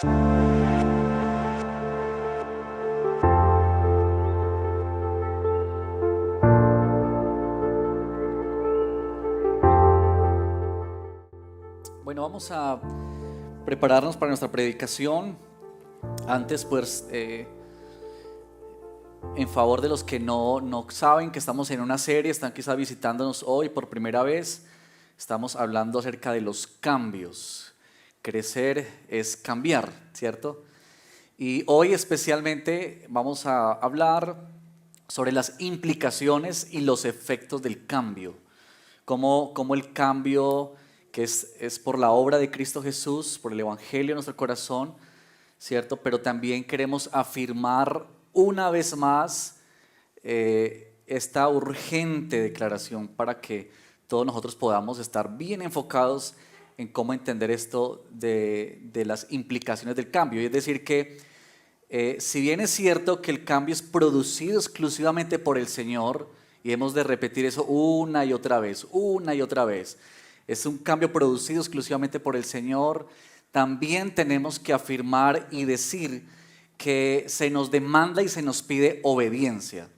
Bueno, vamos a prepararnos para nuestra predicación. Antes, pues, en favor de los que no saben que estamos en una serie, están quizás visitándonos hoy por primera vez, estamos hablando acerca de los cambios. Crecer es cambiar, ¿cierto? Y hoy especialmente vamos a hablar sobre las implicaciones y los efectos del cambio. Cómo el cambio que es por la obra de Cristo Jesús, por el Evangelio en nuestro corazón, ¿cierto? Pero también queremos afirmar una vez más esta urgente declaración para que todos nosotros podamos estar bien enfocados en cómo entender esto de las implicaciones del cambio. Y es decir que si bien es cierto que el cambio es producido exclusivamente por el Señor, y hemos de repetir eso una y otra vez, es un cambio producido exclusivamente por el Señor, también tenemos que afirmar y decir que se nos demanda y se nos pide obediencia.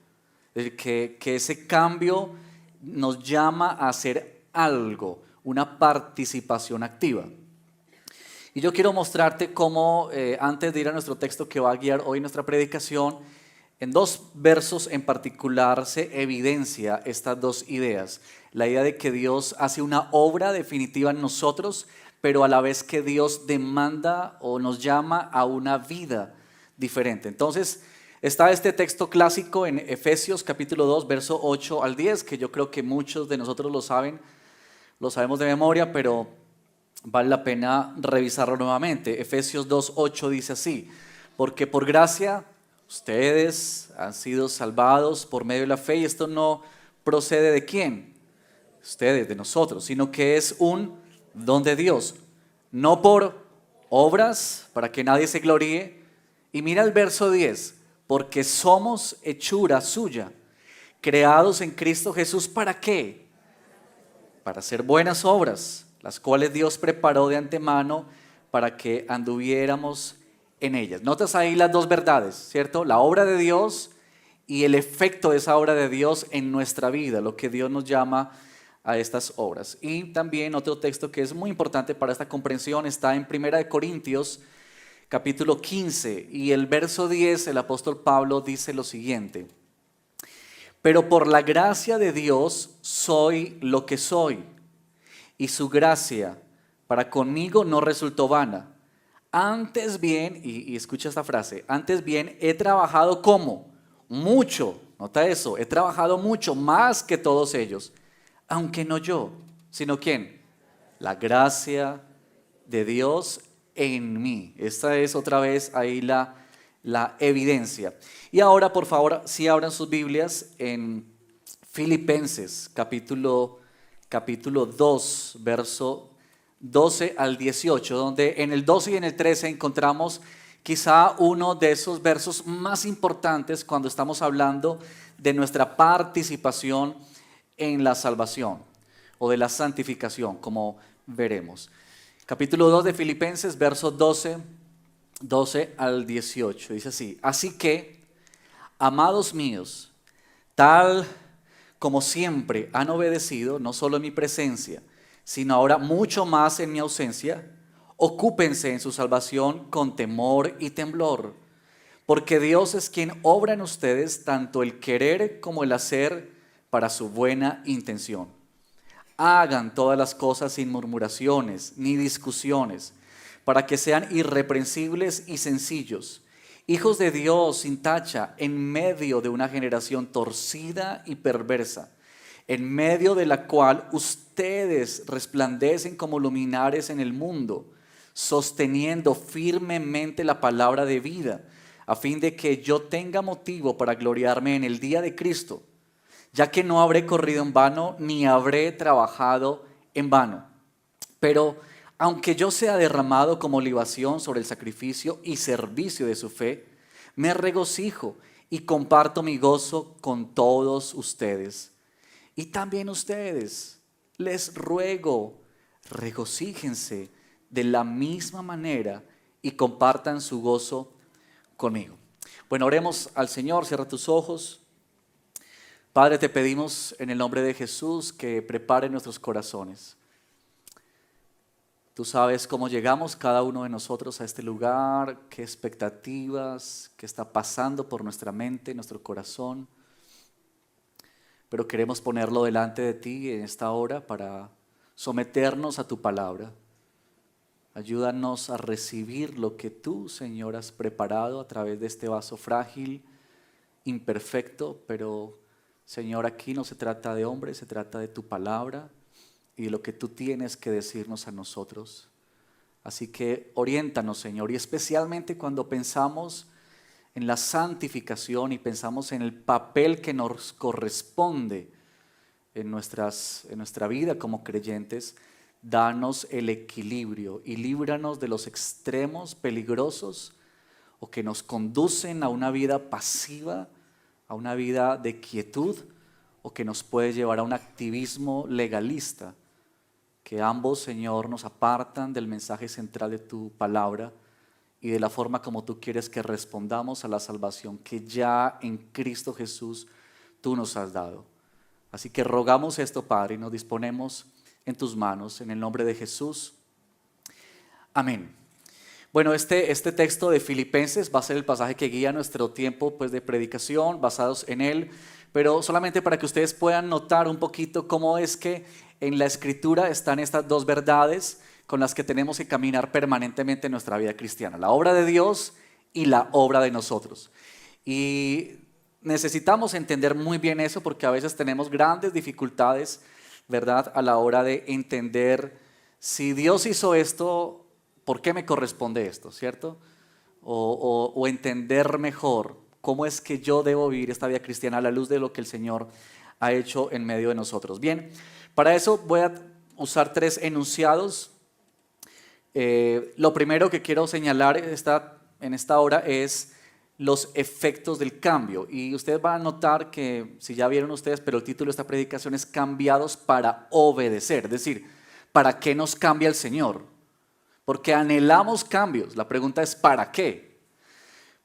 Es decir, que ese cambio nos llama a hacer algo, una participación activa. Y yo quiero mostrarte cómo, antes de ir a nuestro texto que va a guiar hoy nuestra predicación, en dos versos en particular se evidencia estas dos ideas. La idea de que Dios hace una obra definitiva en nosotros, pero a la vez que Dios demanda o nos llama a una vida diferente. Entonces, está este texto clásico en Efesios capítulo 2, verso 8 al 10, que yo creo que muchos de nosotros lo sabemos de memoria, pero vale la pena revisarlo nuevamente. Efesios 2, 8 dice así: porque por gracia ustedes han sido salvados por medio de la fe, y esto no procede ¿de quién? Ustedes, de nosotros, sino que es un don de Dios, no por obras, para que nadie se gloríe. Y mira el verso 10, porque somos hechura suya, creados en Cristo Jesús, ¿para qué? Para hacer buenas obras, las cuales Dios preparó de antemano para que anduviéramos en ellas. Notas ahí las dos verdades, ¿cierto? La obra de Dios y el efecto de esa obra de Dios en nuestra vida, lo que Dios nos llama a estas obras. Y también otro texto que es muy importante para esta comprensión está en 1 Corintios capítulo 15 y el verso 10, el apóstol Pablo dice lo siguiente: pero por la gracia de Dios soy lo que soy, y su gracia para conmigo no resultó vana. Antes bien, y escucha esta frase, antes bien he trabajado como mucho, nota eso, he trabajado mucho más que todos ellos, aunque no yo, sino ¿quién? La gracia de Dios en mí. Esta es otra vez ahí la evidencia. Y ahora, por favor, si abran sus Biblias en Filipenses capítulo 2, verso 12 al 18, donde en el 12 y en el 13 encontramos quizá uno de esos versos más importantes cuando estamos hablando de nuestra participación en la salvación o de la santificación, como veremos. Capítulo 2 de Filipenses, versos 12 al 18, dice así: así que, amados míos, tal como siempre han obedecido, no solo en mi presencia, sino ahora mucho más en mi ausencia, ocúpense en su salvación con temor y temblor, porque Dios es quien obra en ustedes tanto el querer como el hacer para su buena intención. Hagan todas las cosas sin murmuraciones ni discusiones, para que sean irreprensibles y sencillos, hijos de Dios sin tacha, en medio de una generación torcida y perversa, en medio de la cual ustedes resplandecen como luminares en el mundo, sosteniendo firmemente la palabra de vida, a fin de que yo tenga motivo para gloriarme en el día de Cristo, ya que no habré corrido en vano, ni habré trabajado en vano. Pero aunque yo sea derramado como libación sobre el sacrificio y servicio de su fe, me regocijo y comparto mi gozo con todos ustedes. Y también ustedes, les ruego, regocíjense de la misma manera y compartan su gozo conmigo. Bueno, oremos al Señor, cierra tus ojos. Padre, te pedimos en el nombre de Jesús que prepare nuestros corazones. Tú sabes cómo llegamos cada uno de nosotros a este lugar, qué expectativas, qué está pasando por nuestra mente, nuestro corazón. Pero queremos ponerlo delante de ti en esta hora para someternos a tu palabra. Ayúdanos a recibir lo que tú, Señor, has preparado a través de este vaso frágil, imperfecto, pero, Señor, aquí no se trata de hombres, se trata de tu palabra y de lo que tú tienes que decirnos a nosotros. Así que oriéntanos, Señor, y especialmente cuando pensamos en la santificación y pensamos en el papel que nos corresponde en nuestra vida como creyentes, danos el equilibrio y líbranos de los extremos peligrosos o que nos conducen a una vida pasiva, a una vida de quietud o que nos puede llevar a un activismo legalista. Que ambos, Señor, nos apartan del mensaje central de tu palabra y de la forma como tú quieres que respondamos a la salvación que ya en Cristo Jesús tú nos has dado. Así que rogamos esto, Padre, y nos disponemos en tus manos, en el nombre de Jesús. Amén. Bueno, este texto de Filipenses va a ser el pasaje que guía nuestro tiempo de predicación, basados en él, pero solamente para que ustedes puedan notar un poquito cómo es que en la Escritura están estas dos verdades con las que tenemos que caminar permanentemente en nuestra vida cristiana, la obra de Dios y la obra de nosotros. Y necesitamos entender muy bien eso porque a veces tenemos grandes dificultades, ¿verdad?, a la hora de entender si Dios hizo esto, ¿por qué me corresponde esto?, ¿cierto? O entender mejor cómo es que yo debo vivir esta vida cristiana a la luz de lo que el Señor ha hecho en medio de nosotros. Bien, para eso voy a usar 3 enunciados. Lo primero que quiero señalar en esta hora es los efectos del cambio. Y ustedes van a notar que, si ya vieron ustedes, pero el título de esta predicación es Cambiados para obedecer. Es decir, ¿para qué nos cambia el Señor? Porque anhelamos cambios. La pregunta es ¿para qué?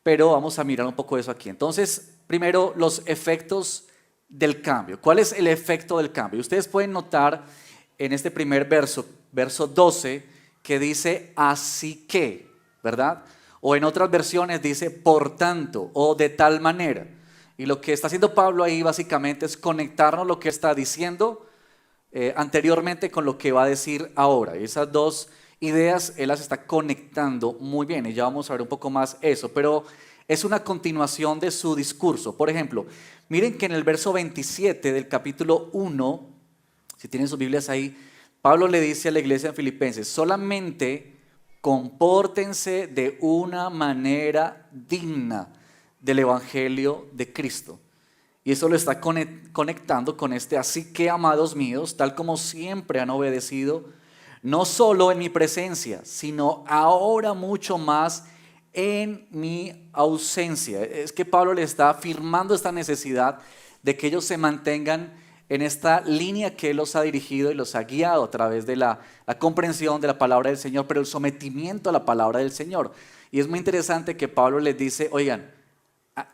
Pero vamos a mirar un poco eso aquí. Entonces, primero, los efectos del cambio. ¿Cuál es el efecto del cambio? Ustedes pueden notar en este primer verso, verso 12, que dice así que, ¿verdad? O en otras versiones dice por tanto o de tal manera. Y lo que está haciendo Pablo ahí básicamente es conectarnos lo que está diciendo anteriormente con lo que va a decir ahora. Y esas dos ideas él las está conectando muy bien y ya vamos a ver un poco más eso, pero es una continuación de su discurso. Por ejemplo, miren que en el verso 27 del capítulo 1, si tienen sus Biblias ahí, Pablo le dice a la iglesia de Filipenses, solamente compórtense de una manera digna del Evangelio de Cristo. Y eso lo está conectando con así que, amados míos, tal como siempre han obedecido, no solo en mi presencia, sino ahora mucho más en mi ausencia. Es que Pablo le está afirmando esta necesidad de que ellos se mantengan en esta línea que Él los ha dirigido y los ha guiado a través de la comprensión de la palabra del Señor, pero el sometimiento a la palabra del Señor. Y es muy interesante que Pablo les dice, oigan,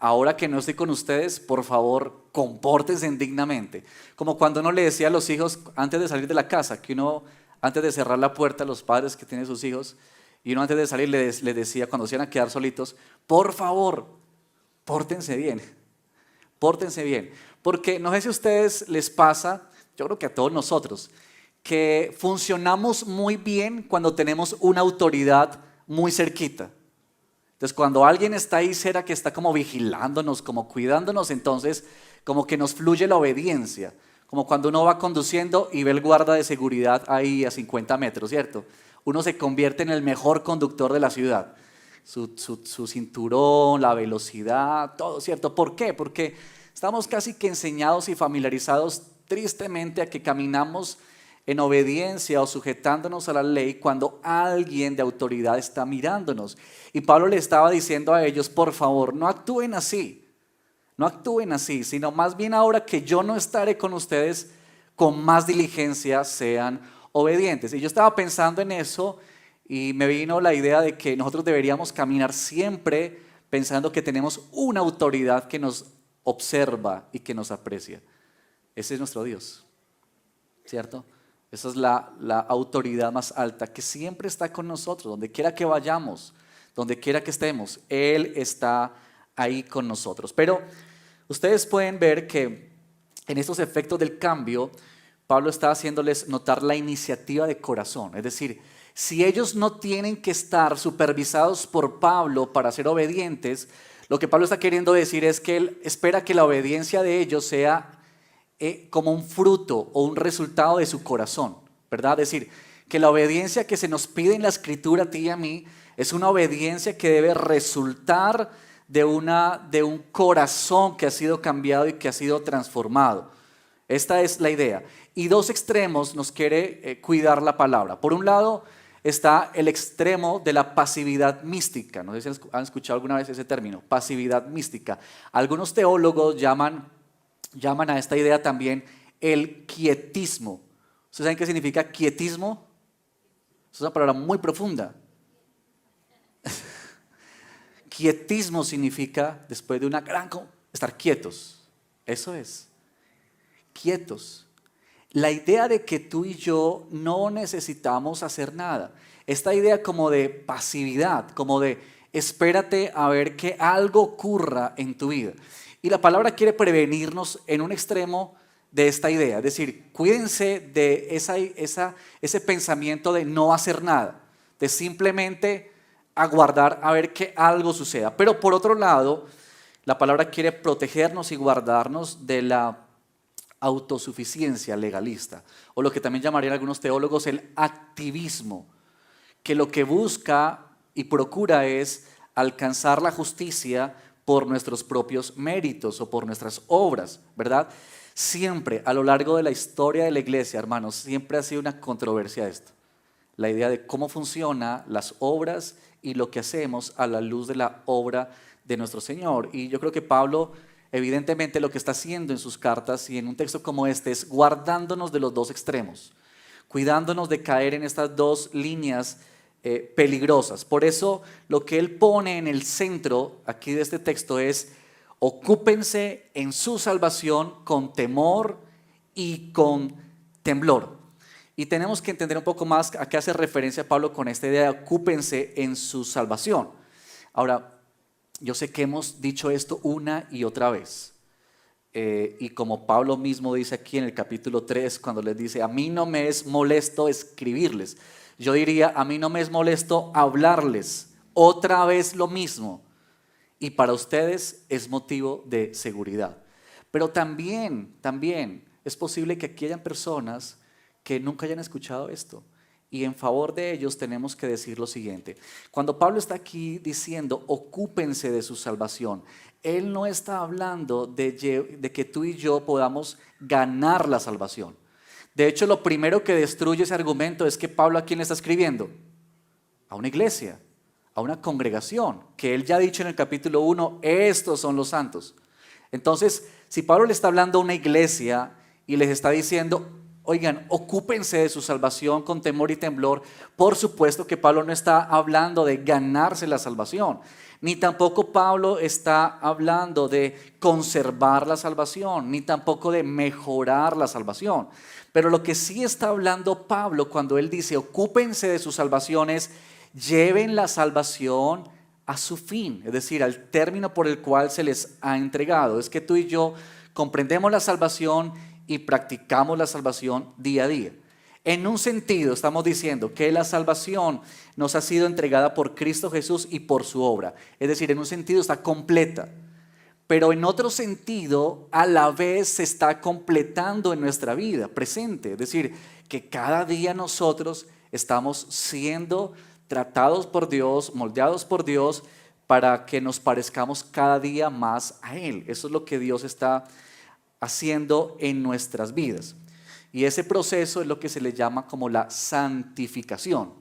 ahora que no estoy con ustedes, por favor, compórtense dignamente. Como cuando uno le decía a los hijos antes de salir de la casa, que uno antes de cerrar la puerta a los padres que tienen sus hijos, y uno antes de salir les decía cuando se iban a quedar solitos, por favor, pórtense bien. Pórtense bien, porque no sé si a ustedes les pasa, yo creo que a todos nosotros, que funcionamos muy bien cuando tenemos una autoridad muy cerquita. Entonces cuando alguien está ahí cerca que está como vigilándonos, como cuidándonos, entonces como que nos fluye la obediencia. Como cuando uno va conduciendo y ve el guarda de seguridad ahí a 50 metros, ¿cierto? Uno se convierte en el mejor conductor de la ciudad. Su cinturón, la velocidad, todo, ¿cierto? ¿Por qué? Porque estamos casi que enseñados y familiarizados tristemente a que caminamos en obediencia o sujetándonos a la ley cuando alguien de autoridad está mirándonos. Y Pablo le estaba diciendo a ellos, por favor, no actúen así, sino más bien ahora que yo no estaré con ustedes, con más diligencia sean obedientes. Y yo estaba pensando en eso y me vino la idea de que nosotros deberíamos caminar siempre pensando que tenemos una autoridad que nos observa y que nos aprecia. Ese es nuestro Dios, ¿cierto? Esa es la autoridad más alta que siempre está con nosotros, donde quiera que vayamos, donde quiera que estemos, Él está ahí con nosotros. Pero ustedes pueden ver que en estos efectos del cambio, Pablo está haciéndoles notar la iniciativa de corazón. Es decir, si ellos no tienen que estar supervisados por Pablo para ser obedientes, lo que Pablo está queriendo decir es que él espera que la obediencia de ellos sea como un fruto o un resultado de su corazón, ¿verdad? Es decir, que la obediencia que se nos pide en la Escritura a ti y a mí es una obediencia que debe resultar de un corazón que ha sido cambiado y que ha sido transformado. Esta es la idea. Y dos extremos nos quiere cuidar la palabra. Por un lado está el extremo de la pasividad mística. No sé si han escuchado alguna vez ese término, pasividad mística. Algunos teólogos llaman a esta idea también el quietismo. ¿Ustedes saben qué significa quietismo? Es una palabra muy profunda. Quietismo significa, después de una gran... estar quietos. Eso es. Quietos. La idea de que tú y yo no necesitamos hacer nada. Esta idea como de pasividad, como de espérate a ver que algo ocurra en tu vida. Y la palabra quiere prevenirnos en un extremo de esta idea. Es decir, cuídense de ese pensamiento de no hacer nada, de simplemente aguardar a ver que algo suceda. Pero por otro lado, la palabra quiere protegernos y guardarnos de la autosuficiencia legalista, o lo que también llamarían algunos teólogos el activismo, que lo que busca y procura es alcanzar la justicia por nuestros propios méritos o por nuestras obras, ¿verdad? Siempre a lo largo de la historia de la iglesia, hermanos, siempre ha sido una controversia esto. La idea de cómo funcionan las obras y lo que hacemos a la luz de la obra de nuestro Señor. Y yo creo que Pablo, evidentemente, lo que está haciendo en sus cartas y en un texto como este es guardándonos de los dos extremos, cuidándonos de caer en estas dos líneas peligrosas. Por eso lo que él pone en el centro aquí de este texto es: ocúpense en su salvación con temor y con temblor. Y tenemos que entender un poco más a qué hace referencia Pablo con esta idea de ocúpense en su salvación. Ahora, yo sé que hemos dicho esto una y otra vez. Y como Pablo mismo dice aquí en el capítulo 3, cuando les dice: a mí no me es molesto escribirles. Yo diría: a mí no me es molesto hablarles. Otra vez lo mismo. Y para ustedes es motivo de seguridad. Pero también es posible que aquí hayan personas que nunca hayan escuchado esto. Y en favor de ellos tenemos que decir lo siguiente. Cuando Pablo está aquí diciendo ocúpense de su salvación, él no está hablando de que tú y yo podamos ganar la salvación. De hecho, lo primero que destruye ese argumento es que Pablo, ¿a quién le está escribiendo? A una iglesia, a una congregación, que él ya ha dicho en el capítulo 1, estos son los santos. Entonces, si Pablo le está hablando a una iglesia y les está diciendo: oigan, ocúpense de su salvación con temor y temblor, por supuesto que Pablo no está hablando de ganarse la salvación, ni tampoco Pablo está hablando de conservar la salvación, ni tampoco de mejorar la salvación. Pero lo que sí está hablando Pablo cuando él dice ocúpense de su salvación es: lleven la salvación a su fin, es decir, al término por el cual se les ha entregado. Es que tú y yo comprendemos la salvación y practicamos la salvación día a día. En un sentido estamos diciendo que la salvación nos ha sido entregada por Cristo Jesús y por su obra. Es decir, en un sentido está completa. Pero en otro sentido, a la vez se está completando en nuestra vida presente. Es decir, que cada día nosotros estamos siendo tratados por Dios, moldeados por Dios, para que nos parezcamos cada día más a Él. Eso es lo que Dios está haciendo en nuestras vidas. Y ese proceso es lo que se le llama como la santificación.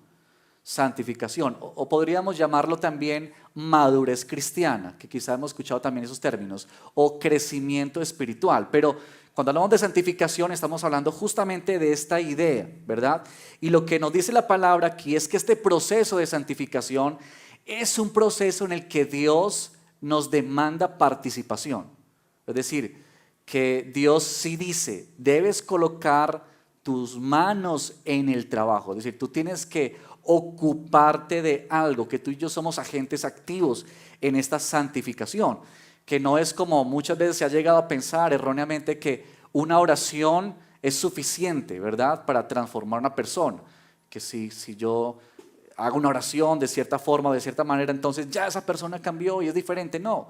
Santificación, o podríamos llamarlo también madurez cristiana, que quizá hemos escuchado también esos términos, o crecimiento espiritual. Pero Cuando hablamos de santificación estamos hablando justamente de esta idea, ¿verdad? Y lo que nos dice la palabra aquí es que este proceso de santificación es un proceso en el que Dios nos demanda participación. Es decir, que Dios sí dice, debes colocar tus manos en el trabajo. Es decir, tú tienes que ocuparte de algo, que tú y yo somos agentes activos en esta santificación, que no es como muchas veces se ha llegado a pensar erróneamente que una oración es suficiente, ¿verdad?, para transformar a una persona, que si yo hago una oración de cierta forma o de cierta manera, entonces ya esa persona cambió y es diferente. No,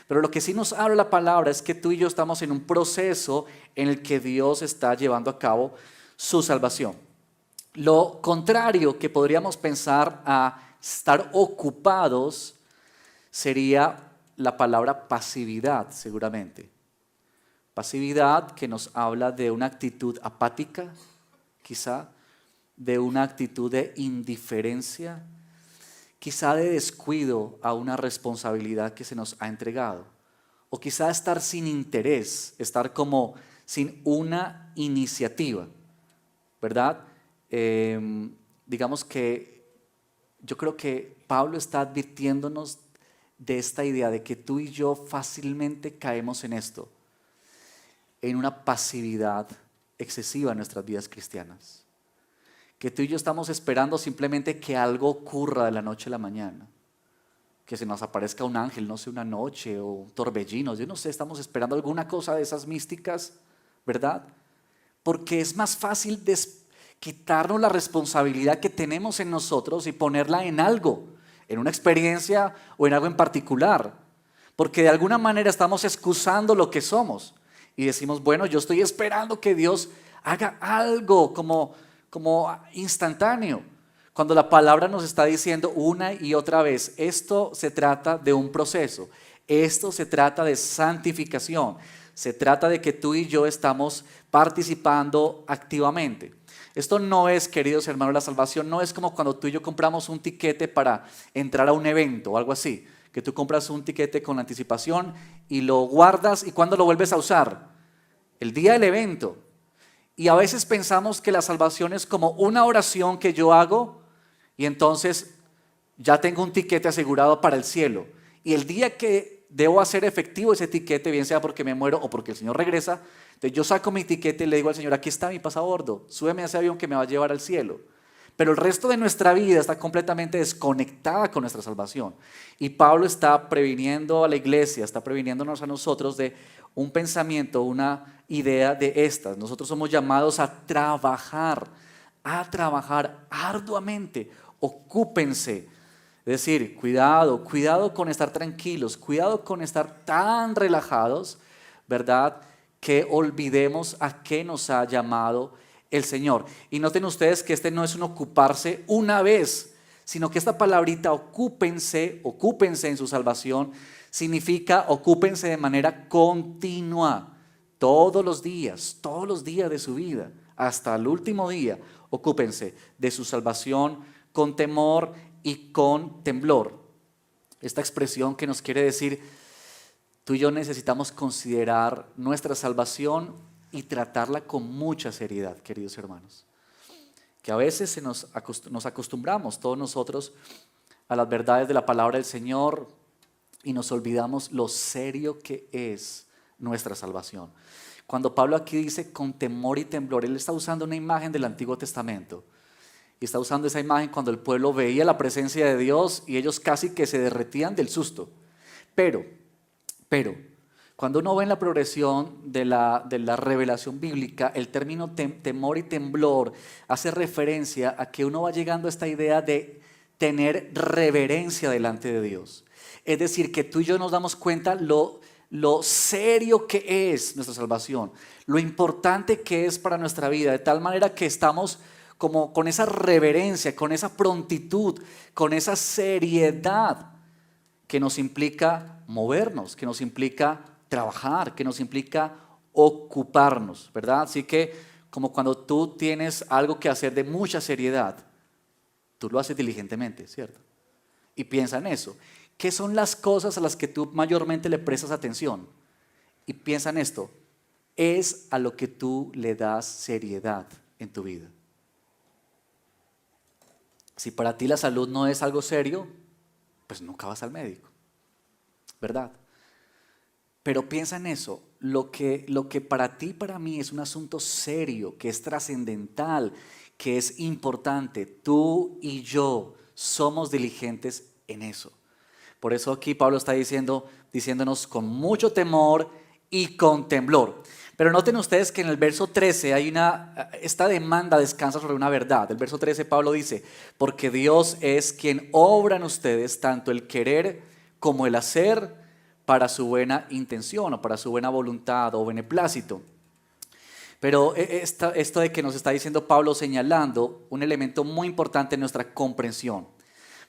pero lo que sí nos habla la palabra es que tú y yo estamos en un proceso en el que Dios está llevando a cabo su salvación. Lo contrario que podríamos pensar a estar ocupados sería la palabra pasividad, seguramente. Pasividad que nos habla de una actitud apática, quizá, de una actitud de indiferencia, quizá de descuido a una responsabilidad que se nos ha entregado, o quizá estar sin interés, estar como sin una iniciativa, ¿verdad? Digamos que yo creo que Pablo está advirtiéndonos de esta idea de que tú y yo fácilmente caemos en esto, en una pasividad excesiva en nuestras vidas cristianas. Que tú y yo estamos esperando simplemente que algo ocurra de la noche a la mañana. Que se nos aparezca un ángel, no sé, una noche o un torbellino. Yo no sé, estamos esperando alguna cosa de esas místicas, ¿verdad? Porque es más fácil quitarnos la responsabilidad que tenemos en nosotros y ponerla en algo, en una experiencia o en algo en particular. Porque de alguna manera estamos excusando lo que somos. Y decimos, bueno, yo estoy esperando que Dios haga algo como instantáneo. Cuando la palabra nos está diciendo una y otra vez, esto se trata de un proceso, esto se trata de santificación, se trata de que tú y yo estamos participando activamente. Esto no es, queridos hermanos, la salvación no es como cuando tú y yo compramos un tiquete para entrar a un evento o algo así, que tú compras un tiquete con anticipación y lo guardas y ¿cuándo lo vuelves a usar? El día del evento. Y a veces pensamos que la salvación es como una oración que yo hago y entonces ya tengo un tiquete asegurado para el cielo. Y el día que debo hacer efectivo ese tiquete, bien sea porque me muero o porque el Señor regresa, entonces yo saco mi tiquete y le digo al Señor, aquí está mi pasabordo, súbeme a ese avión que me va a llevar al cielo. Pero el resto de nuestra vida está completamente desconectada con nuestra salvación. Y Pablo está previniendo a la iglesia, está previniéndonos a nosotros de un pensamiento, una idea de estas. Nosotros somos llamados a trabajar arduamente. Ocúpense. Es decir, cuidado con estar tranquilos, cuidado con estar tan relajados, ¿verdad?, que olvidemos a qué nos ha llamado el Señor. Y noten ustedes que este no es un ocuparse una vez, sino que esta palabrita ocúpense en su salvación, significa ocúpense de manera continua, todos los días de su vida, hasta el último día, ocúpense de su salvación con temor y con temblor. Esta expresión que nos quiere decir, tú y yo necesitamos considerar nuestra salvación y tratarla con mucha seriedad, queridos hermanos. Que a veces nos acostumbramos todos nosotros a las verdades de la palabra del Señor y nos olvidamos lo serio que es nuestra salvación. Cuando Pablo aquí dice con temor y temblor, él está usando una imagen del Antiguo Testamento. Y está usando esa imagen cuando el pueblo veía la presencia de Dios y ellos casi que se derretían del susto. Pero, cuando uno ve en la progresión de la revelación bíblica, el término temor y temblor hace referencia a que uno va llegando a esta idea de tener reverencia delante de Dios. Es decir, que tú y yo nos damos cuenta lo serio que es nuestra salvación, lo importante que es para nuestra vida, de tal manera que estamos como con esa reverencia, con esa prontitud, con esa seriedad que nos implica movernos, que nos implica trabajar, que nos implica ocuparnos, ¿verdad? Así que como cuando tú tienes algo que hacer de mucha seriedad, tú lo haces diligentemente, ¿cierto? Y piensa en eso. ¿Qué son las cosas a las que tú mayormente le prestas atención? Y piensa en esto. es a lo que tú le das seriedad en tu vida. Si para ti la salud no es algo serio, pues nunca vas al médico, ¿verdad? Pero piensa en eso, lo que para ti, para mí es un asunto serio, que es trascendental, que es importante, tú y yo somos diligentes en eso. Por eso aquí Pablo está diciéndonos con mucho temor y con temblor. Pero noten ustedes que en el verso 13 esta demanda descansa sobre una verdad. El verso 13 Pablo dice, porque Dios es quien obra en ustedes tanto el querer como el hacer para su buena intención o para su buena voluntad o beneplácito. Pero esto de que nos está diciendo Pablo señalando un elemento muy importante en nuestra comprensión.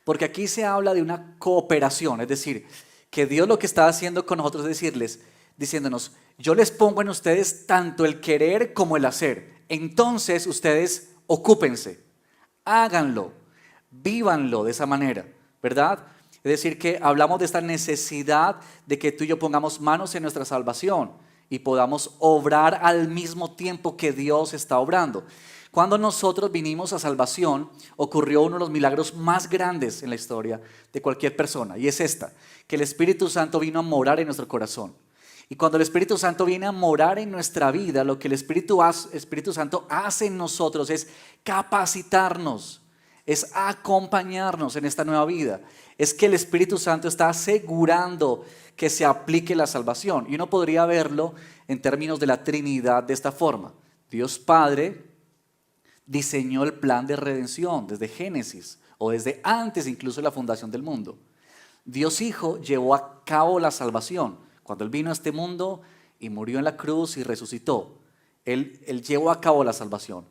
Porque aquí se habla de una cooperación, es decir, que Dios lo que está haciendo con nosotros es diciéndonos, yo les pongo en ustedes tanto el querer como el hacer. Entonces ustedes ocúpense, háganlo, vívanlo de esa manera, ¿verdad? Es decir, que hablamos de esta necesidad de que tú y yo pongamos manos en nuestra salvación y podamos obrar al mismo tiempo que Dios está obrando. Cuando nosotros vinimos a salvación, ocurrió uno de los milagros más grandes en la historia de cualquier persona, y es que el Espíritu Santo vino a morar en nuestro corazón. Y cuando el Espíritu Santo viene a morar en nuestra vida, lo que el Espíritu Santo hace en nosotros es capacitarnos, es acompañarnos en esta nueva vida. Es que el Espíritu Santo está asegurando que se aplique la salvación. Y uno podría verlo en términos de la Trinidad de esta forma. Dios Padre diseñó el plan de redención desde Génesis o desde antes incluso de la fundación del mundo. Dios Hijo llevó a cabo la salvación cuando Él vino a este mundo y murió en la cruz y resucitó. Él llevó a cabo la salvación.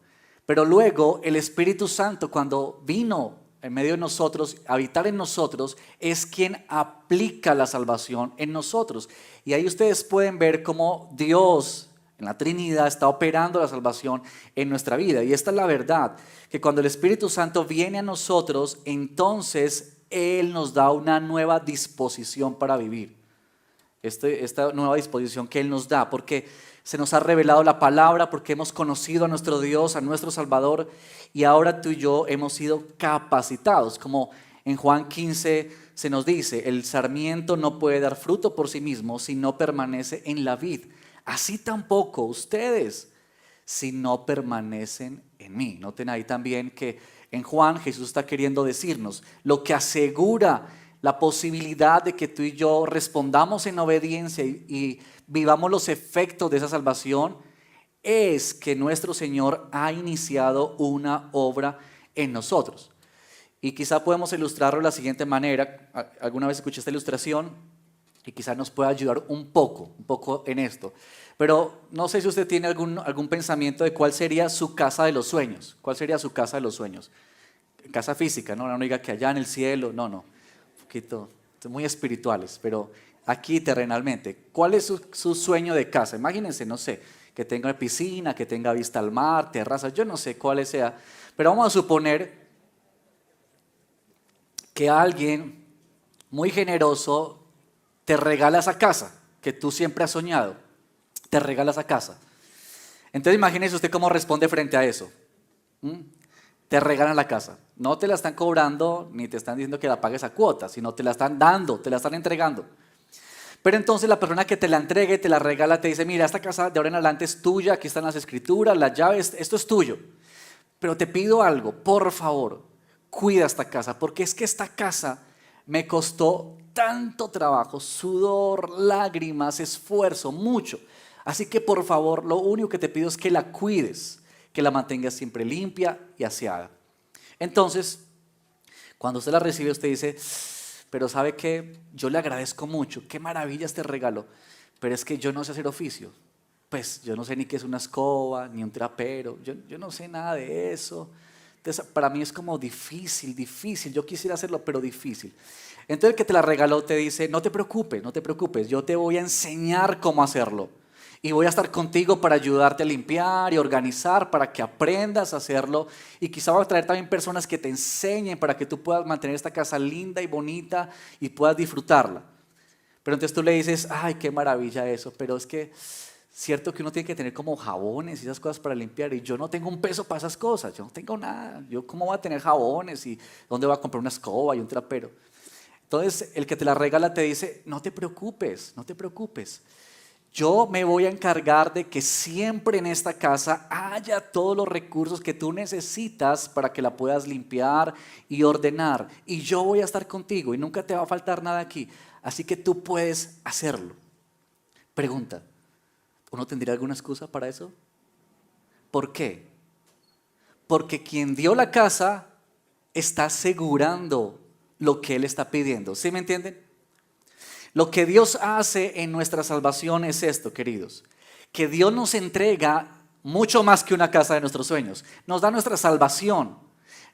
Pero luego el Espíritu Santo, cuando vino en medio de nosotros, habitar en nosotros, es quien aplica la salvación en nosotros. Y ahí ustedes pueden ver cómo Dios en la Trinidad está operando la salvación en nuestra vida. Y esta es la verdad, que cuando el Espíritu Santo viene a nosotros, entonces Él nos da una nueva disposición para vivir. Esta nueva disposición que Él nos da, porque se nos ha revelado la palabra, porque hemos conocido a nuestro Dios, a nuestro Salvador, y ahora tú y yo hemos sido capacitados. Como en Juan 15 se nos dice, el sarmiento no puede dar fruto por sí mismo si no permanece en la vid. Así tampoco ustedes, si no permanecen en mí. Noten ahí también que en Juan Jesús está queriendo decirnos lo que asegura la posibilidad de que tú y yo respondamos en obediencia y vivamos los efectos de esa salvación es que nuestro Señor ha iniciado una obra en nosotros. Y quizá podemos ilustrarlo de la siguiente manera. Alguna vez escuché esta ilustración y quizá nos pueda ayudar un poco en esto. Pero no sé si usted tiene algún pensamiento de cuál sería su casa de los sueños. ¿Cuál sería su casa de los sueños? Casa física, no diga que allá en el cielo, no. Poquito, muy espirituales, pero aquí terrenalmente. ¿Cuál es su sueño de casa? Imagínense, no sé, que tenga piscina, que tenga vista al mar, terrazas, yo no sé cuáles sea, pero vamos a suponer que alguien muy generoso te regala esa casa que tú siempre has soñado, te regala esa casa. Entonces imagínese usted cómo responde frente a eso. Te regalan la casa. No te la están cobrando ni te están diciendo que la pagues a cuotas, sino te la están dando, te la están entregando. Pero entonces la persona que te la entregue, te la regala, te dice, mira, esta casa de ahora en adelante es tuya, aquí están las escrituras, las llaves, esto es tuyo. Pero te pido algo, por favor, cuida esta casa, porque es que esta casa me costó tanto trabajo, sudor, lágrimas, esfuerzo, mucho. Así que por favor, lo único que te pido es que la cuides, que la mantenga siempre limpia y aseada. Entonces, cuando usted la recibe, usted dice, pero ¿sabe qué? Yo le agradezco mucho, qué maravilla este regalo, pero es que yo no sé hacer oficio. Pues yo no sé ni qué es una escoba, ni un trapero, yo no sé nada de eso. Entonces, para mí es como difícil, yo quisiera hacerlo, pero difícil. Entonces el que te la regaló te dice, no te preocupes, yo te voy a enseñar cómo hacerlo. Y voy a estar contigo para ayudarte a limpiar y organizar, para que aprendas a hacerlo. Y quizá voy a traer también personas que te enseñen para que tú puedas mantener esta casa linda y bonita y puedas disfrutarla. Pero entonces tú le dices, ay, qué maravilla eso, pero es que, Cierto que uno tiene que tener como jabones y esas cosas para limpiar, y yo no tengo un peso para esas cosas, yo no tengo nada. Yo cómo voy a tener jabones y dónde voy a comprar una escoba y un trapero. Entonces el que te la regala te dice, no te preocupes, no te preocupes. Yo me voy a encargar de que siempre en esta casa haya todos los recursos que tú necesitas para que la puedas limpiar y ordenar. Y yo voy a estar contigo y nunca te va a faltar nada aquí. Así que tú puedes hacerlo. Pregunta, ¿uno tendría alguna excusa para eso? ¿Por qué? Porque quien dio la casa está asegurando lo que Él está pidiendo. ¿Sí me entienden? Lo que Dios hace en nuestra salvación es esto, queridos, que Dios nos entrega mucho más que una casa de nuestros sueños. Nos da nuestra salvación,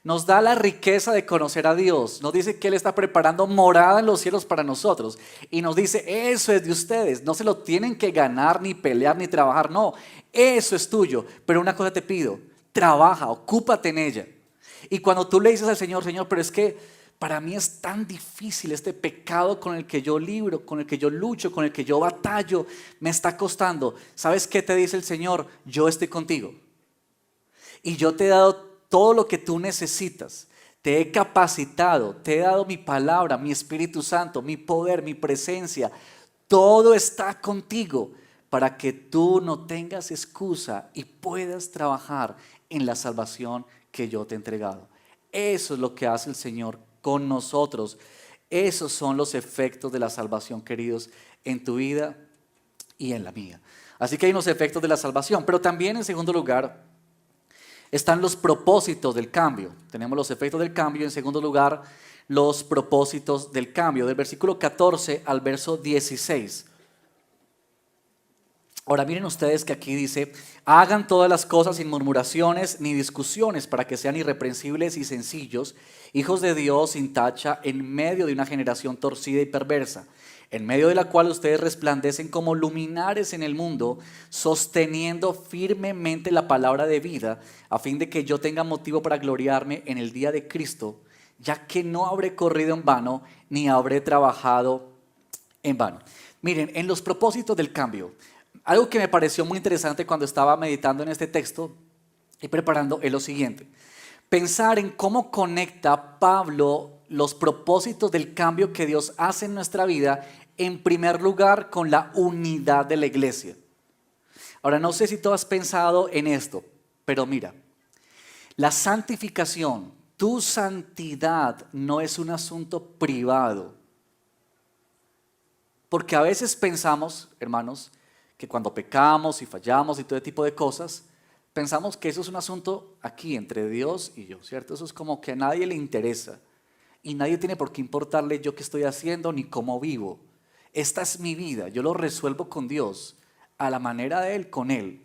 nos da la riqueza de conocer a Dios, nos dice que Él está preparando morada en los cielos para nosotros y nos dice, eso es de ustedes, no se lo tienen que ganar, ni pelear, ni trabajar, no, eso es tuyo. Pero una cosa te pido, trabaja, ocúpate en ella. Y cuando tú le dices al Señor, Señor, pero es que para mí es tan difícil este pecado con el que yo libro, con el que yo lucho, con el que yo batallo, me está costando. ¿Sabes qué te dice el Señor? Yo estoy contigo. Y yo te he dado todo lo que tú necesitas. Te he capacitado, te he dado mi palabra, mi Espíritu Santo, mi poder, mi presencia. Todo está contigo para que tú no tengas excusa y puedas trabajar en la salvación que yo te he entregado. Eso es lo que hace el Señor con nosotros. Esos son los efectos de la salvación, queridos, en tu vida y en la mía. Así que hay unos efectos de la salvación, pero también en segundo lugar están los propósitos del cambio. Tenemos los efectos del cambio, en segundo lugar los propósitos del cambio, del versículo 14 al verso 16. Ahora miren ustedes que aquí dice, hagan todas las cosas sin murmuraciones ni discusiones para que sean irreprensibles y sencillos, hijos de Dios sin tacha en medio de una generación torcida y perversa, en medio de la cual ustedes resplandecen como luminares en el mundo, sosteniendo firmemente la palabra de vida, a fin de que yo tenga motivo para gloriarme en el día de Cristo, ya que no habré corrido en vano ni habré trabajado en vano. Miren, en los propósitos del cambio, algo que me pareció muy interesante cuando estaba meditando en este texto y preparando es lo siguiente. Pensar en cómo conecta Pablo los propósitos del cambio que Dios hace en nuestra vida, en primer lugar con la unidad de la iglesia. Ahora, no sé si tú has pensado en esto, pero mira, la santificación, tu santidad no es un asunto privado. Porque a veces pensamos, hermanos, que cuando pecamos y fallamos y todo tipo de cosas, pensamos que eso es un asunto aquí entre Dios y yo, ¿cierto? Eso es como que a nadie le interesa y nadie tiene por qué importarle yo qué estoy haciendo ni cómo vivo. Esta es mi vida, yo lo resuelvo con Dios, a la manera de Él, con Él.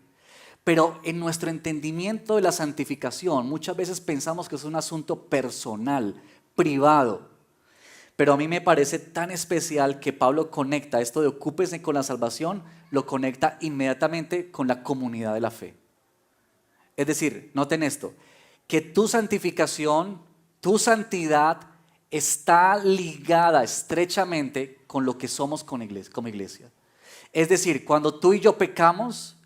Pero en nuestro entendimiento de la santificación, muchas veces pensamos que es un asunto personal, privado. Pero a mí me parece tan especial que Pablo conecta esto de ocúpese con la salvación, lo conecta inmediatamente con la comunidad de la fe. Es decir, noten esto, que tu santificación, tu santidad está ligada estrechamente con lo que somos como iglesia. Es decir, cuando tú y yo pecamos,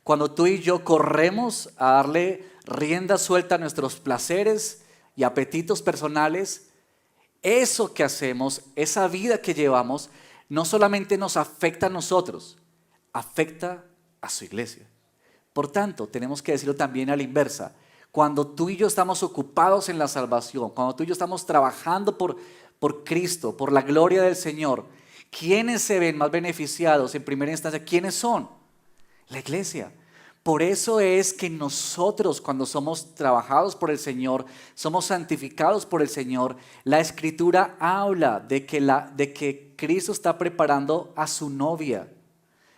cuando tú y yo corremos a darle rienda suelta a nuestros placeres y apetitos personales, eso que hacemos, esa vida que llevamos, no solamente nos afecta a nosotros, afecta a su iglesia. Por tanto, tenemos que decirlo también a la inversa. Cuando tú y yo estamos ocupados en la salvación, cuando tú y yo estamos trabajando por Cristo, por la gloria del Señor, ¿quiénes se ven más beneficiados en primera instancia? ¿Quiénes son? La iglesia. Por eso es que nosotros, cuando somos trabajados por el Señor, somos santificados por el Señor, la Escritura habla de que Cristo está preparando a su novia,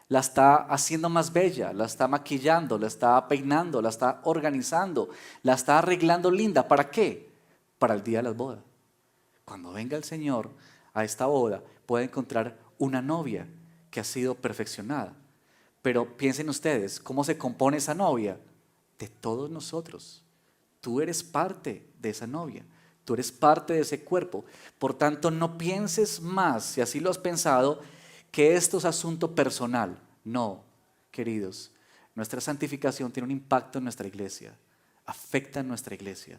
la está haciendo más bella, la está maquillando, la está peinando, la está organizando, la está arreglando linda. ¿Para qué? Para el día de las bodas. Cuando venga el Señor a esta boda, puede encontrar una novia que ha sido perfeccionada. Pero piensen ustedes, ¿cómo se compone esa novia? De todos nosotros. Tú eres parte de esa novia. Tú eres parte de ese cuerpo. Por tanto, no pienses más, si así lo has pensado, que esto es asunto personal. No. queridos, nuestra santificación tiene un impacto en nuestra iglesia, afecta en nuestra iglesia.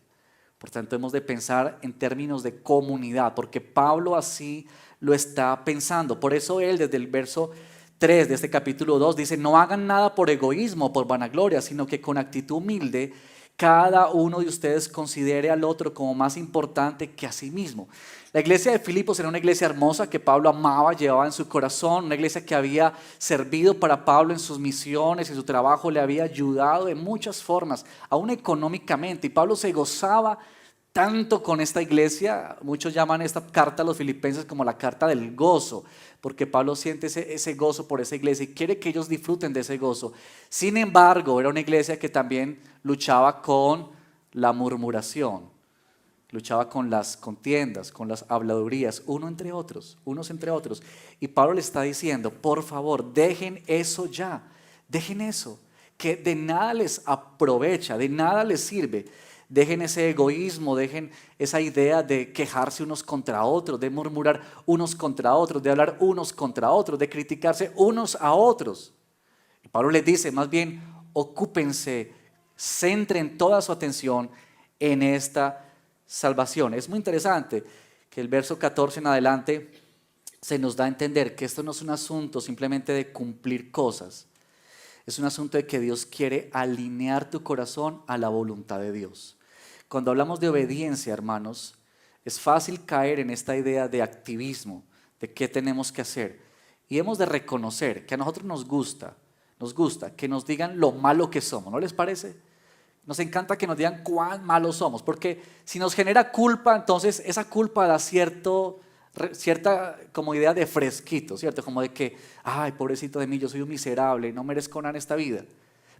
Por tanto, hemos de pensar en términos de comunidad, porque Pablo así lo está pensando. Por eso él, desde el verso 3 de este capítulo 2, dice: no hagan nada por egoísmo o por vanagloria, sino que con actitud humilde cada uno de ustedes considere al otro como más importante que a sí mismo. La iglesia de Filipos era una iglesia hermosa que Pablo amaba, llevaba en su corazón, una iglesia que había servido para Pablo en sus misiones, en su trabajo, le había ayudado de muchas formas, aún económicamente, y Pablo se gozaba tanto con esta iglesia. Muchos llaman esta carta a los filipenses como la carta del gozo, porque Pablo siente ese gozo por esa iglesia y quiere que ellos disfruten de ese gozo. Sin embargo, era una iglesia que también luchaba con la murmuración, luchaba con las contiendas, con las habladurías, unos entre otros. Y Pablo le está diciendo: por favor, dejen eso ya, dejen eso, que de nada les aprovecha, de nada les sirve. Dejen ese egoísmo, dejen esa idea de quejarse unos contra otros, de murmurar unos contra otros, de hablar unos contra otros, de criticarse unos a otros. Y Pablo les dice: más bien, ocúpense, centren toda su atención en esta salvación. Es muy interesante que el verso 14 en adelante se nos da a entender que esto no es un asunto simplemente de cumplir cosas. Es un asunto de que Dios quiere alinear tu corazón a la voluntad de Dios. Cuando hablamos de obediencia, hermanos, es fácil caer en esta idea de activismo, de qué tenemos que hacer. Y hemos de reconocer que a nosotros nos gusta que nos digan lo malo que somos, ¿no les parece? Nos encanta que nos digan cuán malos somos, porque si nos genera culpa, entonces esa culpa da cierta como idea de fresquito, ¿cierto? Como de que, ay, pobrecito de mí, yo soy un miserable, no merezco nada en esta vida.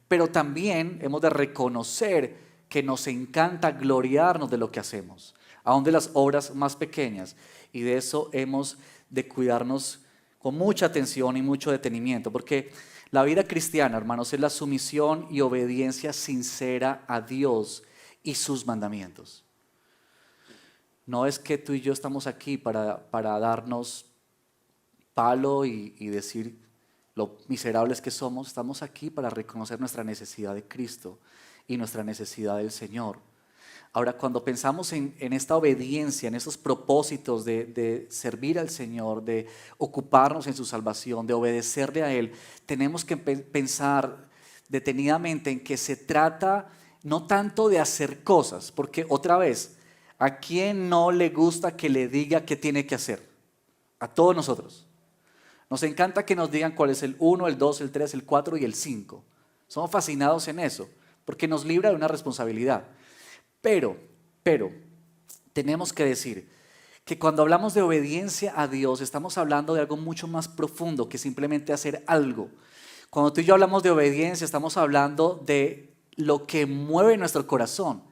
Pero también hemos de reconocer que nos encanta gloriarnos de lo que hacemos, aún de las obras más pequeñas, y de eso hemos de cuidarnos con mucha atención y mucho detenimiento, porque la vida cristiana, hermanos, es la sumisión y obediencia sincera a Dios y sus mandamientos. No es que tú y yo estamos aquí para darnos palo y decir lo miserables que somos. Estamos aquí para reconocer nuestra necesidad de Cristo y nuestra necesidad del Señor. Ahora, cuando pensamos en esta obediencia, en estos propósitos de servir al Señor, de ocuparnos en su salvación, de obedecerle a Él, tenemos que pensar detenidamente en que se trata no tanto de hacer cosas, porque otra vez, ¿a quién no le gusta que le diga qué tiene que hacer? A todos nosotros. Nos encanta que nos digan cuál es el 1, el 2, el 3, el 4 y el 5. Somos fascinados en eso, porque nos libra de una responsabilidad. Pero, tenemos que decir que cuando hablamos de obediencia a Dios, estamos hablando de algo mucho más profundo que simplemente hacer algo. Cuando tú y yo hablamos de obediencia, estamos hablando de lo que mueve nuestro corazón,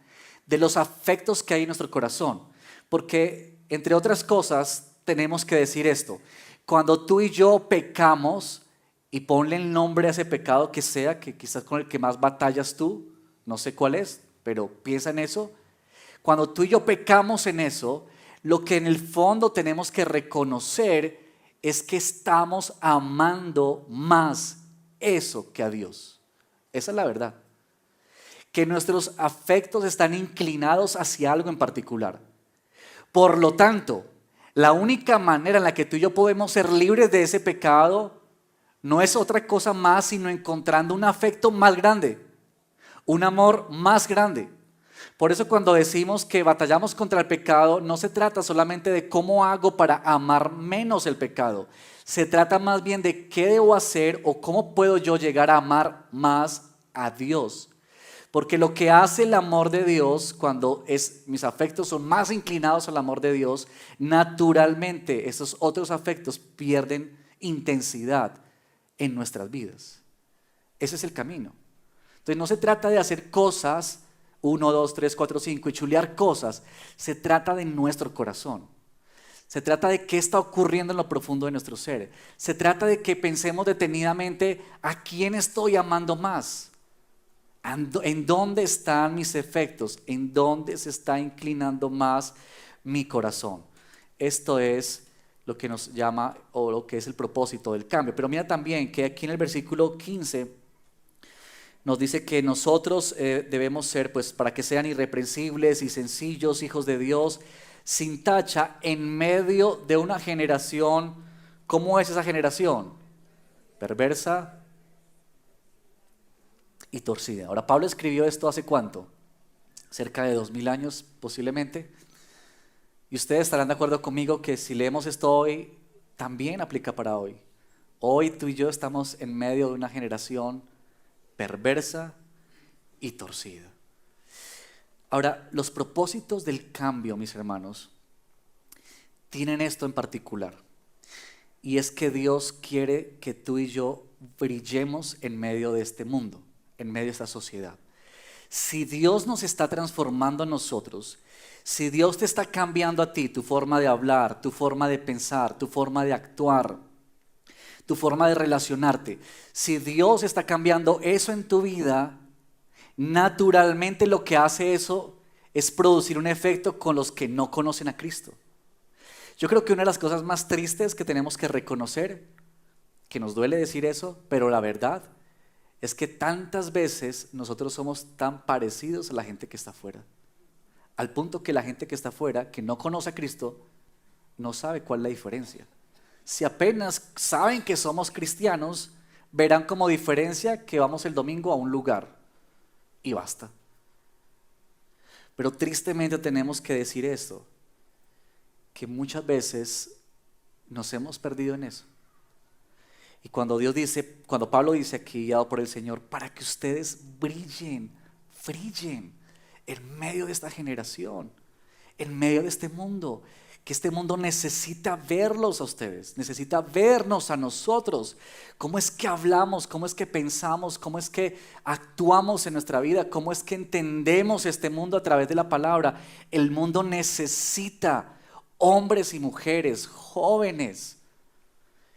de los afectos que hay en nuestro corazón. Porque, entre otras cosas, tenemos que decir esto: cuando tú y yo pecamos, y ponle el nombre a ese pecado que sea, que quizás con el que más batallas tú, no sé cuál es, pero piensa en eso. Cuando tú y yo pecamos en eso, lo que en el fondo tenemos que reconocer es que estamos amando más eso que a Dios. Esa es la verdad. Que nuestros afectos están inclinados hacia algo en particular. Por lo tanto, la única manera en la que tú y yo podemos ser libres de ese pecado no es otra cosa más sino encontrando un afecto más grande, un amor más grande. Por eso cuando decimos que batallamos contra el pecado, no se trata solamente de cómo hago para amar menos el pecado. Se trata más bien de qué debo hacer o cómo puedo yo llegar a amar más a Dios. Porque lo que hace el amor de Dios, cuando mis afectos son más inclinados al amor de Dios, naturalmente esos otros afectos pierden intensidad en nuestras vidas. Ese es el camino. Entonces no se trata de hacer cosas 1, 2, 3, 4, 5 y chulear cosas. Se trata de nuestro corazón. Se trata de qué está ocurriendo en lo profundo de nuestro ser. Se trata de que pensemos detenidamente a quién estoy amando más. ¿En dónde están mis efectos? ¿En dónde se está inclinando más mi corazón? Esto es lo que nos llama o lo que es el propósito del cambio. Pero mira también que aquí en el versículo 15 nos dice que nosotros debemos ser, pues, para que sean irreprensibles y sencillos, hijos de Dios, sin tacha, en medio de una generación. ¿Cómo es esa generación? Perversa y torcida. Ahora, Pablo escribió esto ¿hace cuánto? Cerca de 2000 años posiblemente. Y ustedes estarán de acuerdo conmigo que si leemos esto hoy, también aplica para hoy. Hoy tú y yo estamos en medio de una generación perversa y torcida. Ahora, los propósitos del cambio, mis hermanos, tienen esto en particular. Y es que Dios quiere que tú y yo brillemos en medio de este mundo, en medio de esta sociedad. Si Dios nos está transformando a nosotros, si Dios te está cambiando a ti, tu forma de hablar, tu forma de pensar, tu forma de actuar, tu forma de relacionarte, si Dios está cambiando eso en tu vida, naturalmente lo que hace eso es producir un efecto con los que no conocen a Cristo. Yo creo que una de las cosas más tristes que tenemos que reconocer, que nos duele decir eso, pero la verdad es que tantas veces nosotros somos tan parecidos a la gente que está afuera, al punto que la gente que está afuera, que no conoce a Cristo, no sabe cuál es la diferencia. Si apenas saben que somos cristianos, verán como diferencia que vamos el domingo a un lugar y basta. Pero tristemente tenemos que decir esto, que muchas veces nos hemos perdido en eso. Y cuando Pablo dice aquí, guiado por el Señor, para que ustedes brillen en medio de esta generación, en medio de este mundo, que este mundo necesita verlos a ustedes, necesita vernos a nosotros. ¿Cómo es que hablamos? ¿Cómo es que pensamos? ¿Cómo es que actuamos en nuestra vida? ¿Cómo es que entendemos este mundo a través de la palabra? El mundo necesita hombres y mujeres, jóvenes,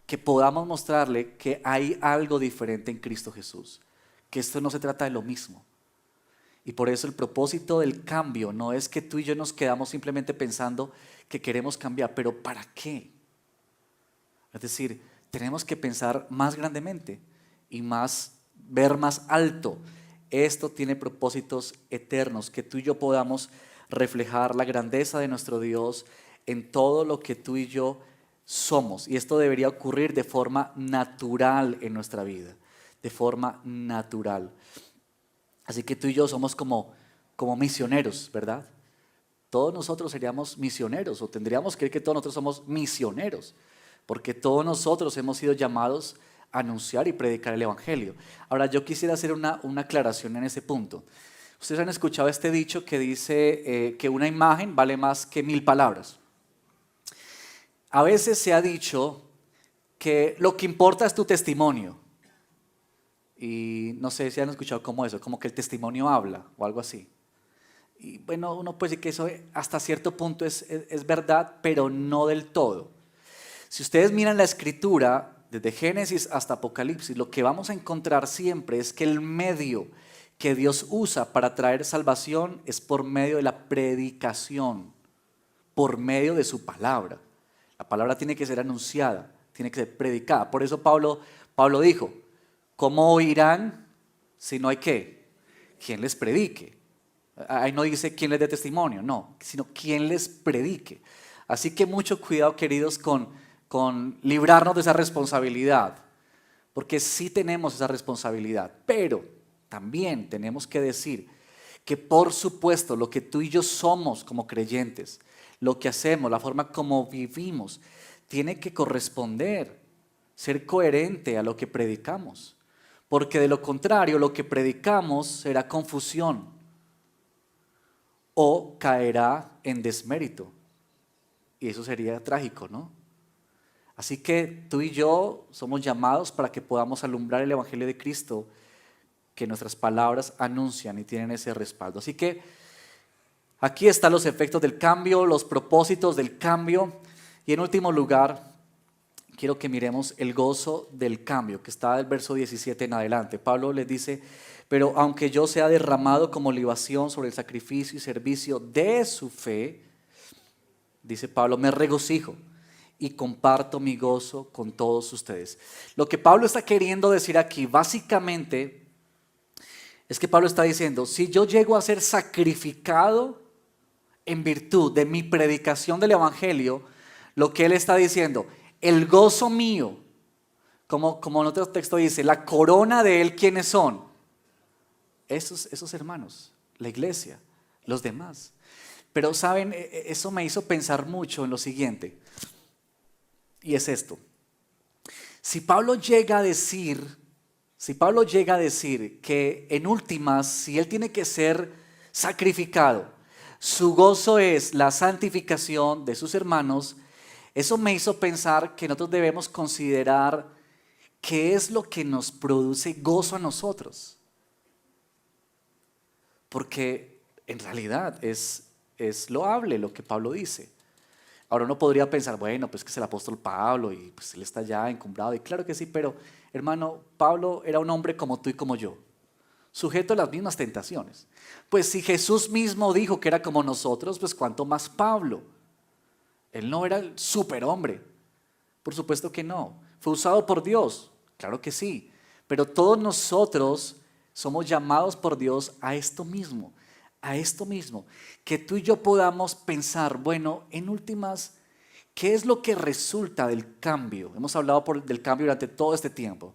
que podamos mostrarle que hay algo diferente en Cristo Jesús, que esto no se trata de lo mismo. Y por eso el propósito del cambio no es que tú y yo nos quedamos simplemente pensando que queremos cambiar, pero ¿para qué? Es decir, tenemos que pensar más grandemente y ver más alto. Esto tiene propósitos eternos, que tú y yo podamos reflejar la grandeza de nuestro Dios en todo lo que tú y yo somos. Y esto debería ocurrir de forma natural en nuestra vida, de forma natural. Así que tú y yo somos como misioneros, ¿verdad? Todos nosotros seríamos misioneros, o tendríamos que creer que todos nosotros somos misioneros, porque todos nosotros hemos sido llamados a anunciar y predicar el Evangelio. Ahora, yo quisiera hacer una aclaración en ese punto. Ustedes han escuchado este dicho que dice que una imagen vale más que 1000 palabras. A veces se ha dicho que lo que importa es tu testimonio. Y no sé si han escuchado como eso, como que el testimonio habla o algo así. Y bueno, uno puede decir que eso hasta cierto punto es verdad, pero no del todo. Si ustedes miran la Escritura, desde Génesis hasta Apocalipsis, lo que vamos a encontrar siempre es que el medio que Dios usa para traer salvación es por medio de la predicación, por medio de su palabra. La palabra tiene que ser anunciada, tiene que ser predicada. Por eso Pablo dijo, ¿cómo oirán si no hay qué? ¿Quién les predique? Ahí no dice quién les dé testimonio, no, sino quién les predique. Así que mucho cuidado, queridos, con librarnos de esa responsabilidad, porque sí tenemos esa responsabilidad, pero también tenemos que decir que por supuesto lo que tú y yo somos como creyentes, lo que hacemos, la forma como vivimos, tiene que corresponder, ser coherente a lo que predicamos. Porque de lo contrario, lo que predicamos será confusión o caerá en desmérito. Y eso sería trágico, ¿no? Así que tú y yo somos llamados para que podamos alumbrar el Evangelio de Cristo, que nuestras palabras anuncian y tienen ese respaldo. Así que aquí están los efectos del cambio, los propósitos del cambio. Y en último lugar, quiero que miremos el gozo del cambio, que está del verso 17 en adelante. Pablo les dice, pero aunque yo sea derramado como libación sobre el sacrificio y servicio de su fe, dice Pablo, me regocijo y comparto mi gozo con todos ustedes. Lo que Pablo está queriendo decir aquí básicamente es que Pablo está diciendo, si yo llego a ser sacrificado en virtud de mi predicación del evangelio, lo que él está diciendo, el gozo mío, como en otro texto dice, la corona de él, ¿quiénes son? Esos hermanos, la iglesia, los demás. Pero saben, eso me hizo pensar mucho en lo siguiente, y es esto. Si Pablo llega a decir que en últimas, si él tiene que ser sacrificado, su gozo es la santificación de sus hermanos, eso me hizo pensar que nosotros debemos considerar qué es lo que nos produce gozo a nosotros. Porque en realidad es loable lo que Pablo dice. Ahora uno podría pensar, bueno, pues que es el apóstol Pablo y pues él está ya encumbrado. Y claro que sí, pero hermano, Pablo era un hombre como tú y como yo, sujeto a las mismas tentaciones. Pues si Jesús mismo dijo que era como nosotros, pues cuánto más Pablo. Él no era el superhombre, por supuesto que no. Fue usado por Dios, claro que sí. Pero todos nosotros somos llamados por Dios a esto mismo, que tú y yo podamos pensar, bueno, en últimas, ¿qué es lo que resulta del cambio? Hemos hablado del cambio durante todo este tiempo,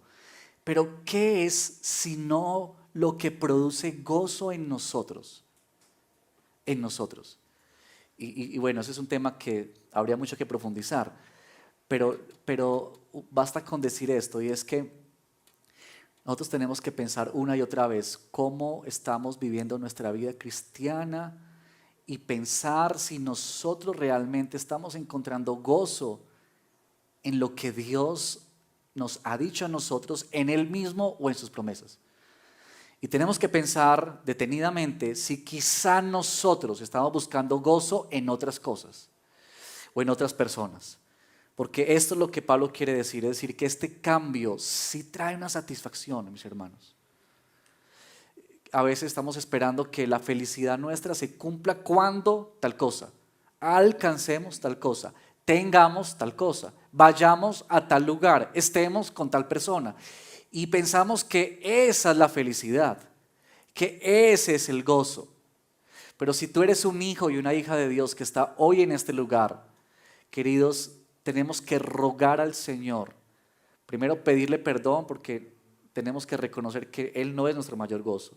pero ¿qué es sino lo que produce gozo en nosotros? En nosotros. Y bueno, ese es un tema que habría mucho que profundizar, pero basta con decir esto, y es que nosotros tenemos que pensar una y otra vez cómo estamos viviendo nuestra vida cristiana y pensar si nosotros realmente estamos encontrando gozo en lo que Dios nos ha dicho a nosotros, en Él mismo o en sus promesas. Y tenemos que pensar detenidamente si quizá nosotros estamos buscando gozo en otras cosas o en otras personas. Porque esto es lo que Pablo quiere decir, es decir, que este cambio sí trae una satisfacción, mis hermanos. A veces estamos esperando que la felicidad nuestra se cumpla cuando tal cosa, alcancemos tal cosa, tengamos tal cosa, vayamos a tal lugar, estemos con tal persona. Y pensamos que esa es la felicidad, que ese es el gozo. Pero si tú eres un hijo y una hija de Dios que está hoy en este lugar, queridos, tenemos que rogar al Señor. Primero pedirle perdón porque tenemos que reconocer que Él no es nuestro mayor gozo.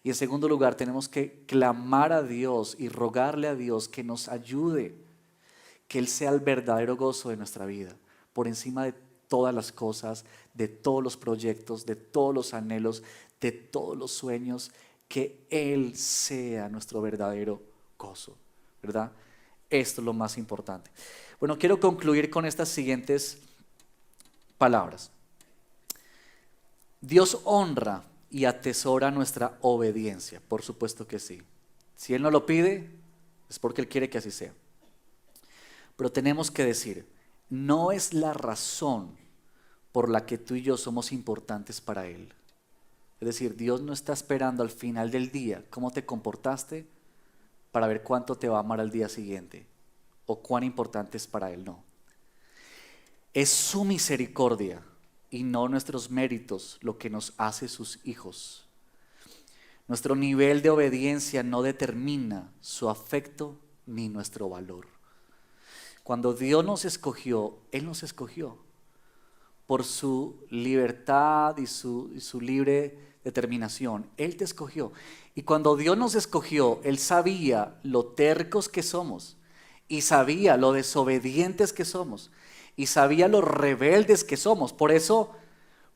Y en segundo lugar tenemos que clamar a Dios y rogarle a Dios que nos ayude, que Él sea el verdadero gozo de nuestra vida, por encima de todas las cosas, de todos los proyectos, de todos los anhelos, de todos los sueños, que Él sea nuestro verdadero gozo, ¿verdad? Esto es lo más importante. Bueno, quiero concluir con estas siguientes palabras. Dios honra y atesora nuestra obediencia, por supuesto que sí. Si Él no lo pide, es porque Él quiere que así sea. Pero tenemos que decir, no es la razón por la que tú y yo somos importantes para Él. Es decir, Dios no está esperando al final del día cómo te comportaste para ver cuánto te va a amar al día siguiente o cuán importante es para Él, no. Es su misericordia y no nuestros méritos lo que nos hace sus hijos. Nuestro nivel de obediencia no determina su afecto ni nuestro valor. Cuando Dios nos escogió, Él nos escogió por su libertad y su libre determinación. Él te escogió. Y cuando Dios nos escogió, Él sabía lo tercos que somos y sabía lo desobedientes que somos y sabía lo rebeldes que somos. Por eso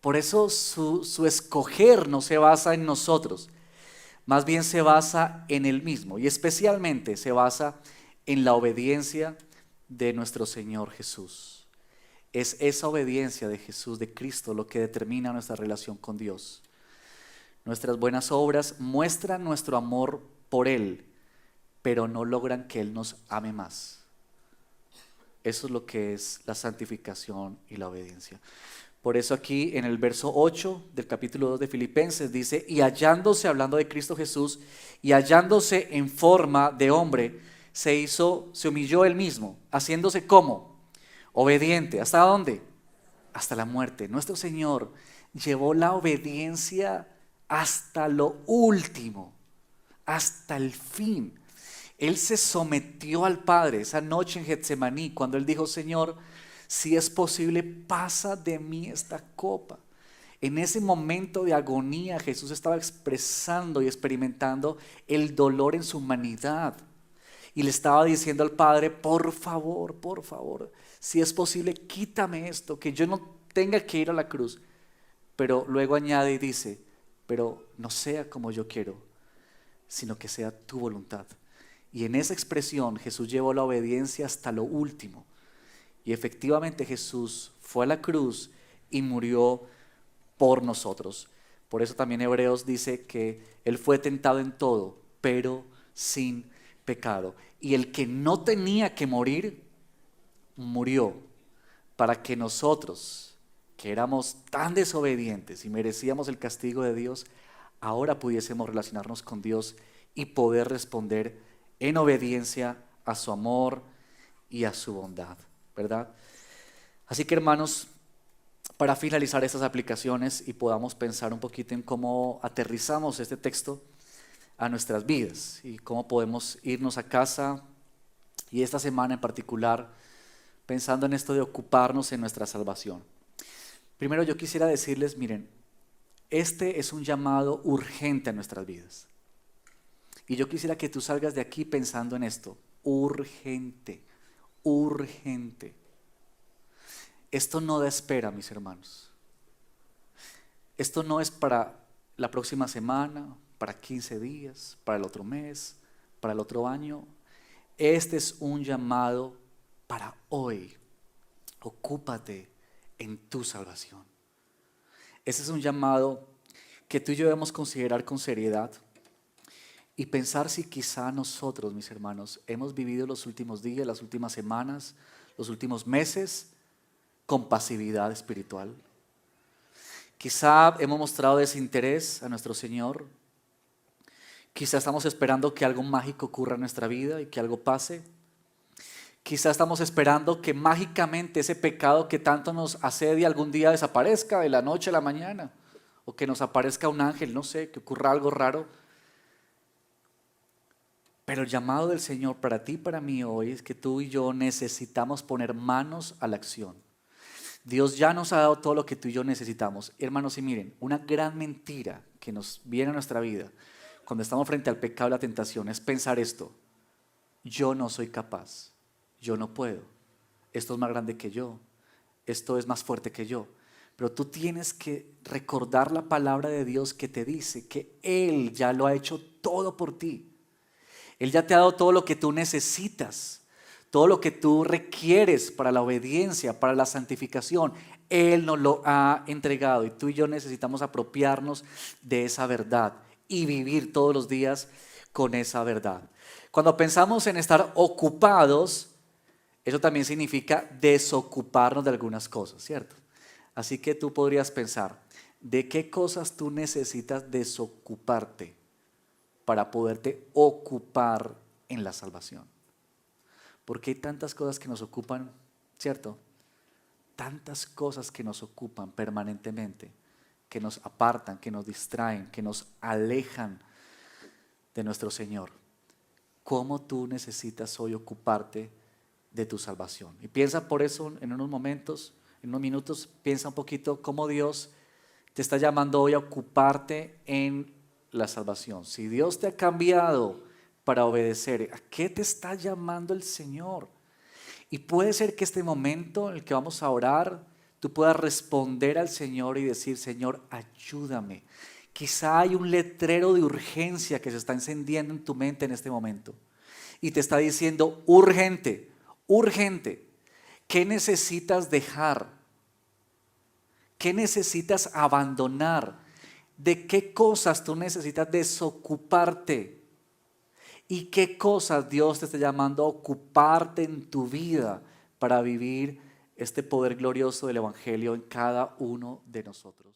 su escoger no se basa en nosotros, más bien se basa en Él mismo y especialmente se basa en la obediencia de nuestro Señor Jesús. Es esa obediencia de Jesús, de Cristo, lo que determina nuestra relación con Dios. Nuestras buenas obras muestran nuestro amor por Él, pero no logran que Él nos ame más. Eso es lo que es la santificación y la obediencia. Por eso aquí en el verso 8 del capítulo 2 de Filipenses dice, y hallándose, hablando de Cristo Jesús, y hallándose en forma de hombre, se humilló Él mismo, haciéndose ¿cómo? Obediente. ¿Hasta dónde? Hasta la muerte. Nuestro Señor llevó la obediencia hasta lo último, hasta el fin. Él se sometió al Padre esa noche en Getsemaní cuando Él dijo: Señor, si es posible, pasa de mí esta copa. En ese momento de agonía Jesús estaba expresando y experimentando el dolor en su humanidad. Y le estaba diciendo al Padre: por favor, si es posible, quítame esto, que yo no tenga que ir a la cruz. Pero luego añade y dice: pero no sea como yo quiero, sino que sea tu voluntad. Y en esa expresión Jesús llevó la obediencia hasta lo último. Y efectivamente Jesús fue a la cruz y murió por nosotros. Por eso también Hebreos dice que Él fue tentado en todo, pero sin pecado. Y el que no tenía que morir, murió para que nosotros, que éramos tan desobedientes y merecíamos el castigo de Dios, ahora pudiésemos relacionarnos con Dios y poder responder en obediencia a su amor y a su bondad, ¿verdad? Así que, hermanos, para finalizar estas aplicaciones y podamos pensar un poquito en cómo aterrizamos este texto a nuestras vidas y cómo podemos irnos a casa y esta semana en particular pensando en esto de ocuparnos en nuestra salvación. Primero yo quisiera decirles, miren, este es un llamado urgente a nuestras vidas. Y yo quisiera que tú salgas de aquí pensando en esto: urgente, urgente. Esto no da espera, mis hermanos. Esto no es para la próxima semana, para 15 días, para el otro mes, para el otro año. Este es un llamado para hoy. Ocúpate en tu salvación. Este es un llamado que tú y yo debemos considerar con seriedad y pensar si quizá nosotros, mis hermanos, hemos vivido los últimos días, las últimas semanas, los últimos meses con pasividad espiritual. Quizá hemos mostrado desinterés a nuestro Señor. Quizá estamos esperando que algo mágico ocurra en nuestra vida y que algo pase. Quizá estamos esperando que mágicamente ese pecado que tanto nos asedia algún día desaparezca de la noche a la mañana, o que nos aparezca un ángel, no sé, que ocurra algo raro. Pero el llamado del Señor para ti y para mí hoy es que tú y yo necesitamos poner manos a la acción. Dios ya nos ha dado todo lo que tú y yo necesitamos. Hermanos, y miren, una gran mentira que nos viene a nuestra vida cuando estamos frente al pecado y la tentación es pensar esto: yo no soy capaz, yo no puedo, esto es más grande que yo, esto es más fuerte que yo. Pero tú tienes que recordar la palabra de Dios que te dice que Él ya lo ha hecho todo por ti. Él ya te ha dado todo lo que tú necesitas, todo lo que tú requieres para la obediencia, para la santificación. Él nos lo ha entregado y tú y yo necesitamos apropiarnos de esa verdad y vivir todos los días con esa verdad. Cuando pensamos en estar ocupados, eso también significa desocuparnos de algunas cosas, ¿cierto? Así que tú podrías pensar: ¿de qué cosas tú necesitas desocuparte para poderte ocupar en la salvación? Porque hay tantas cosas que nos ocupan, ¿cierto? Tantas cosas que nos ocupan permanentemente, que nos apartan, que nos distraen, que nos alejan de nuestro Señor. ¿Cómo tú necesitas hoy ocuparte de tu salvación? Y piensa por eso en unos momentos, en unos minutos, piensa un poquito cómo Dios te está llamando hoy a ocuparte en la salvación. Si Dios te ha cambiado para obedecer, ¿a qué te está llamando el Señor? Y puede ser que este momento en el que vamos a orar, tú puedas responder al Señor y decir: Señor, ayúdame. Quizá hay un letrero de urgencia que se está encendiendo en tu mente en este momento y te está diciendo: urgente, urgente. ¿Qué necesitas dejar? ¿Qué necesitas abandonar? ¿De qué cosas tú necesitas desocuparte? ¿Y qué cosas Dios te está llamando a ocuparte en tu vida para vivir este poder glorioso del Evangelio en cada uno de nosotros?